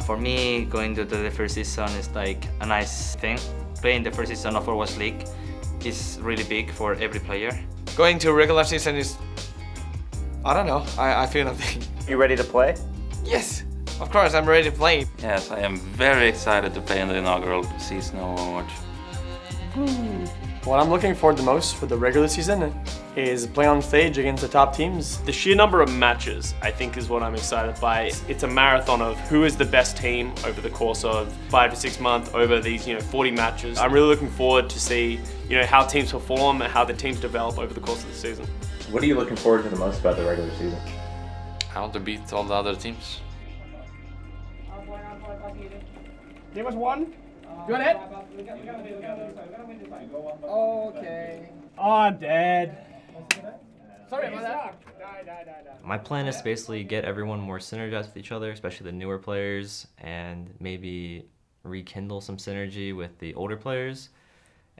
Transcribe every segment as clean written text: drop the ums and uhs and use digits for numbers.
For me, going to the first season is like a nice thing. Playing the first season of Overwatch League is really big for every player. Going to regular season is, I don't know, I feel nothing. You ready to play? Yes, of course, I'm ready to play. Yes, I am very excited to play in the inaugural season of Overwatch. What I'm looking forward the most for the regular season is playing on stage against the top teams. The sheer number of matches, I think, is what I'm excited by. It's a marathon of who is the best team over the course of 5 to 6 months over these 40 matches. I'm really looking forward to see how teams perform and how the teams develop over the course of the season. What are you looking forward to the most about the regular season? I want to beat all the other teams. Give us one. You want it? Okay. Oh, I'm dead. Sorry about that. My plan is to basically get everyone more synergized with each other, especially the newer players, and maybe rekindle some synergy with the older players,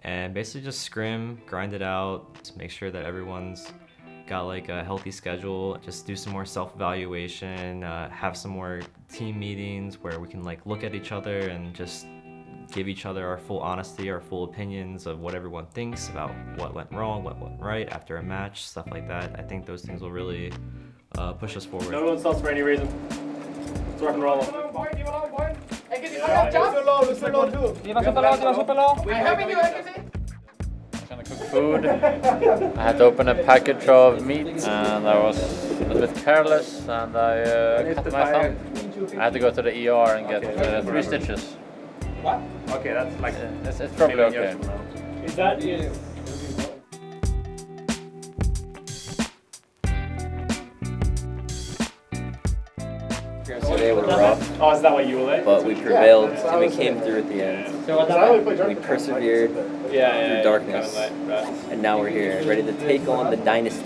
and basically just scrim, grind it out, to make sure that everyone's got like a healthy schedule. Just do some more self-evaluation, have some more team meetings where we can like look at each other and just give each other our full honesty, our full opinions of what everyone thinks about what went wrong, what went right after a match, stuff like that. I think those things will really push us forward. No one stops for any reason. Let's rock and roll. Trying to cook food. I had to open a package of meat and I was a little bit careless and I cut my thumb. I had to go to the ER and get 3 stitches. What? Okay, that's like... It's probably okay. Is that... Today was rough. Oh, is that why you were late? But we prevailed and we came through at the end. We persevered through darkness, and now we're here, ready to take on the dynasty.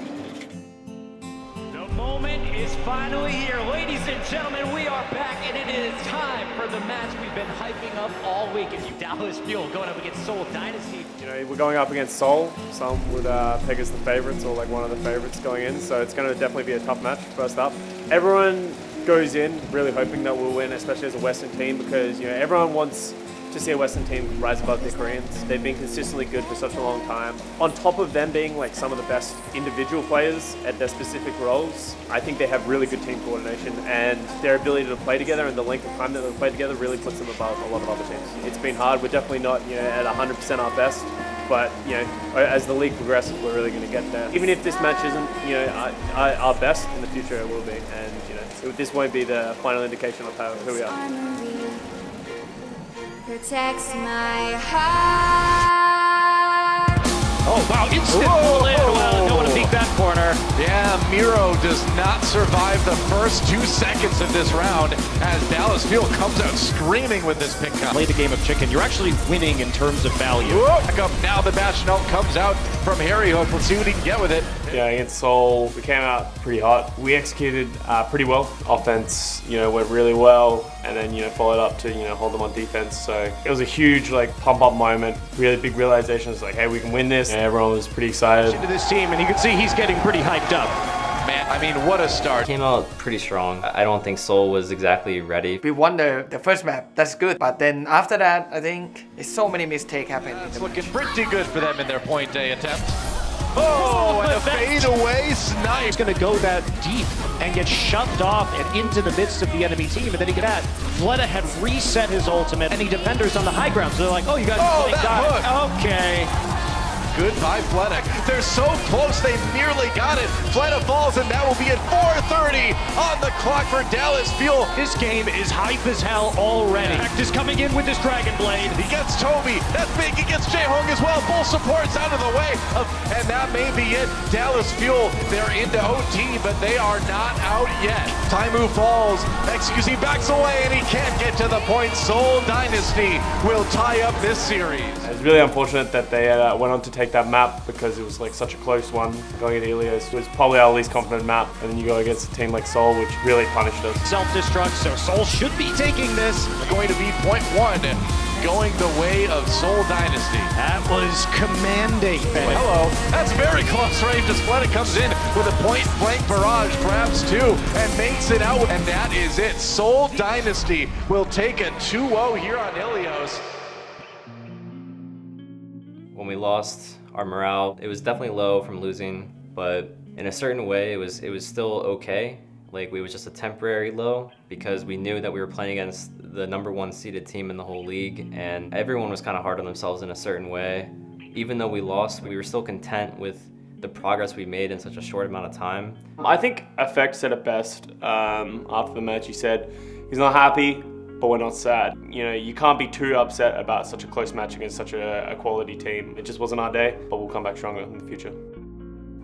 The moment is finally here. Ladies and gentlemen, we are back, and it is time for the match we've been hyping up all week. It's you Dallas Fuel going up against Seoul Dynasty. We're going up against Seoul. Some would peg as the favorites or like one of the favorites going in, so it's going to definitely be a tough match first up. Everyone goes in really hoping that we'll win, especially as a Western team, because everyone wants to see a Western team rise above the Koreans. They've been consistently good for such a long time. On top of them being like some of the best individual players at their specific roles, I think they have really good team coordination, and their ability to play together and the length of time that they've played together really puts them above a lot of other teams. It's been hard. We're definitely not at 100% our best, but as the league progresses, we're really going to get there. Even if this match isn't our best, in the future it will be, and this won't be the final indication of who we are. Protects my heart. Oh, wow, instant pull in. Well, no one to peek that corner. Yeah, Miro does not survive the first 2 seconds of this round as Dallas Fuel comes out screaming with this pick up. Play the game of chicken. You're actually winning in terms of value. Whoa, back up now, the bash note comes out from Harry Hook. Let's see what he can get with it. Yeah, against Seoul, we came out pretty hot. We executed pretty well. Offense, went really well, and then followed up to hold them on defense. So it was a huge pump up moment. Really big realization. It's like, hey, we can win this. And everyone was pretty excited. Into this team, and you can see he's getting pretty hyped up. Man, I mean, what a start. Came out pretty strong. I don't think Seoul was exactly ready. We won the first map, that's good. But then after that, I think so many mistakes happened. It's looking pretty good for them in their point A attempt. Oh, and a fadeaway snipe. He's going to go that deep and get shoved off and into the midst of the enemy team. And then he get that. Fleta had reset his ultimate. Any defenders on the high ground. So they're like, oh, you guys are playing dive. Okay. Goodbye, Fleta. They're so close, they nearly got it. Fleta falls, and that will be at 4:30 on the clock for Dallas Fuel. This game is hype as hell already. Act is coming in with this Dragon Blade. He gets Toby. That's big. He gets Jaehong as well. Full support's out of the way. And that may be it. Dallas Fuel, they're into OT, but they are not out yet. Taimu falls. XQC backs away, and he can't get to the point. Seoul Dynasty will tie up this series. It's really unfortunate that they went on to take that map because it was such a close one. Going at Ilios was probably our least confident map, and then you go against a team like Seoul, which really punished us. Self-destruct, so Seoul should be taking this. Going to be point 1 going the way of Seoul Dynasty. That was commanding. Hello. That's very close range as Splendid comes in with a point-blank barrage, grabs two, and makes it out. And that is it. Seoul Dynasty will take a 2-0 here on Ilios. When we lost our morale, it was definitely low from losing, but in a certain way, it was still okay. Like, it was just a temporary low because we knew that we were playing against the #1 seeded team in the whole league, and everyone was kind of hard on themselves in a certain way. Even though we lost, we were still content with the progress we made in such a short amount of time. I think Effect said it best after the match. He said he's not happy, but we're not sad. You know, you can't be too upset about such a close match against such a quality team. It just wasn't our day, but we'll come back stronger in the future.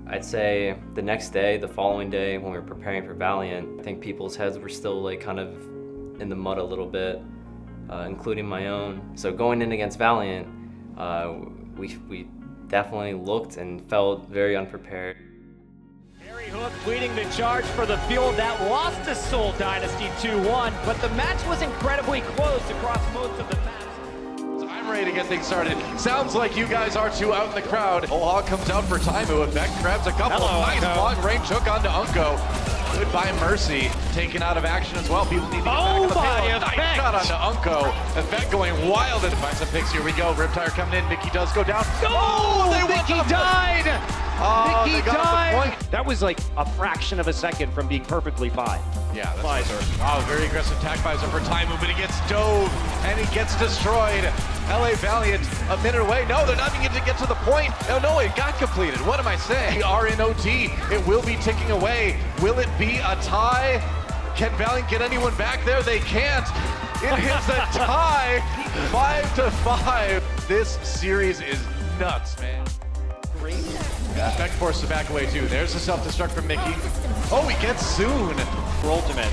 I'd say the next day, the following day, when we were preparing for Valiant, I think people's heads were still like kind of in the mud a little bit, including my own. So going in against Valiant, we definitely looked and felt very unprepared. Harry Hook leading the charge for the Fuel that lost to Seoul Dynasty 2-1, but the match was incredibly close across most of the match. I'm ready to get things started. Sounds like you guys are two out in the crowd. Hog comes out for Taimu. Effect grabs a couple of nice long-range hook onto Unko. Goodbye Mercy, taken out of action as well. People need to get back in the payload. Nice shot onto Unko. Effect going wild and find some picks. Here we go. Riptire coming in. Mickey does go down. Oh, Mickey died! Mickey died! That was like a fraction of a second from being perfectly fine. Yeah, that's for sure. Wow, very aggressive attack visor for Taimu, but he gets dove and he gets destroyed. LA Valiant a minute away. No, they're not even going to get to the point. No, it got completed. What am I saying? We are in OT. It will be ticking away. Will it be a tie? Can Valiant get anyone back there? They can't. It is a tie, 5-5. This series is nuts, man. Yeah, Effect forced to back away too. There's the self-destruct from Mickey. Oh, he gets soon. For ultimate.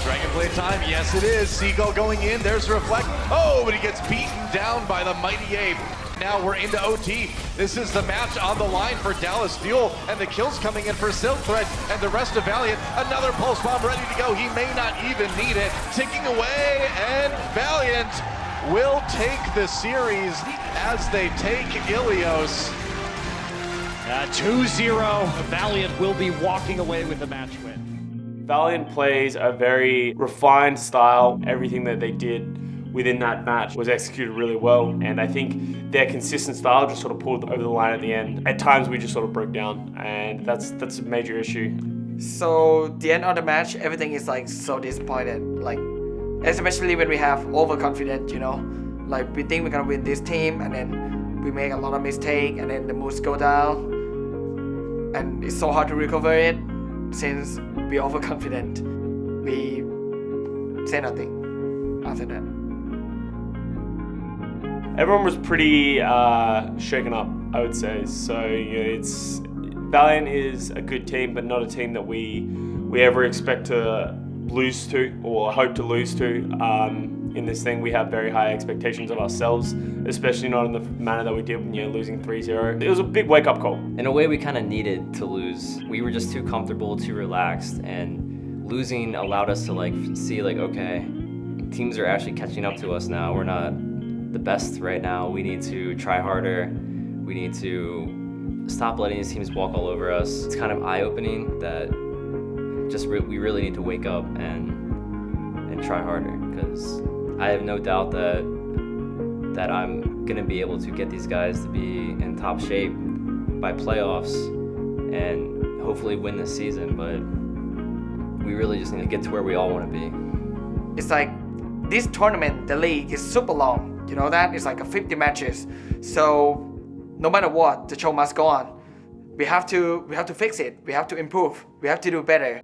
Dragon Blade time, yes it is. Seagull going in, there's Reflect. Oh, but he gets beaten down by the Mighty Ape. Now we're into OT. This is the match on the line for Dallas Fuel, and the kills coming in for Silk Thread and the rest of Valiant. Another pulse bomb ready to go. He may not even need it. Ticking away, and Valiant will take the series as they take Ilios. 2-0. Valiant will be walking away with the match win. Valiant plays a very refined style. Everything that they did within that match was executed really well, and I think their consistent style just sort of pulled over the line at the end. At times we just sort of broke down, and that's a major issue. So the end of the match, everything is like so disappointed, like especially when we have overconfident, you know, like we think we're gonna win this team, and then we make a lot of mistakes, and then the moods go down, and it's so hard to recover it since we're overconfident. We say nothing after that. Everyone was pretty shaken up, I would say. So Valiant is a good team, but not a team that we ever expect to lose to or hope to lose to. In this thing, we have very high expectations of ourselves, especially not in the manner that we did when losing 3-0. It was a big wake-up call. In a way, we kind of needed to lose. We were just too comfortable, too relaxed, and losing allowed us to see okay, teams are actually catching up to us now. We're not the best right now. We need to try harder. We need to stop letting these teams walk all over us. It's kind of eye-opening that we really need to wake up and try harder, because I have no doubt that I'm gonna be able to get these guys to be in top shape by playoffs and hopefully win this season, but we really just need to get to where we all want to be. It's like this tournament, the league is super long, you know that? It's like 50 matches. So no matter what, the show must go on. We have to fix it. We have to improve. We have to do better.